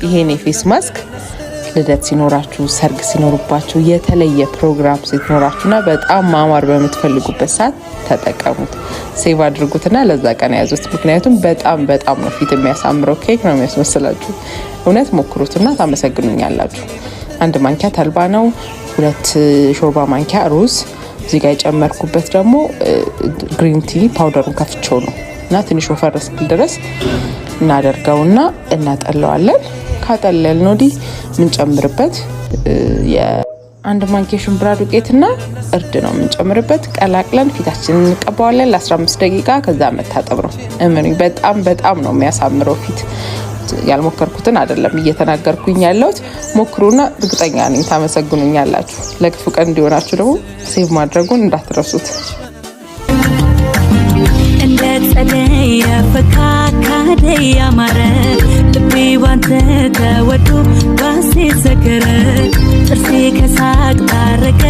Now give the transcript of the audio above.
ይሄን የፌስ ማስክ ልደት ሲኖራችሁ ሰርግ ሲኖርባችሁ የተለየ ፕሮግራም ሲኖራችሁና በጣም ማማር በምትፈልጉበት ሰዓት ተጠቀሙት ሴቭ አድርጉትና ለዛ ቀን ያዙት ምክንያቱም በጣም ነው ፊት የሚያሳምረው ኬክ ነው የሚያስመስላችሁ እውነት ሞክሩትና ታመሰግኑኛላችሁ አንድ ማንኪያ ተልባ ነው 2 ሾርባ ማንኪያ ሩዝ እዚህ ጋር የጨመርኩበት ደግሞ ግሪን ቲ ፓውደሩን ከፍቼው ነው እና ትንሽ ወፈር እስኪል ድረስ እናደርገውና እናጠለዋለን ካጠለልን ወዲህ ምን ጨምርበት የአንድ ማንኪያ ሽምብራ ዱቄትና እርድ ነው ምን ጨምርበት ቀላቅለን ፊታችንን እንቀባዋለን ለ15 ደቂቃ ከዛ መታጠብ ነው እመኑኝ በጣም ነው የሚያሳምረው ፊት ያልሞከርኩትን አይደለም እየተናገርኩኝ ያለሁት ሞክሩና እርግጠኛ ነኝ ታመሰግኑኛላችሁ ለክፉ ቀን እንዲሆናችሁ ደግሞ ሴቭ ማድረጉን እንዳትረሱት እንደጸደየ ፈካካደ ያማረ ልቤ ባንተ ተወዶ ባሴ ሰከረ ጥርሴ ከሳቅ ታረቀ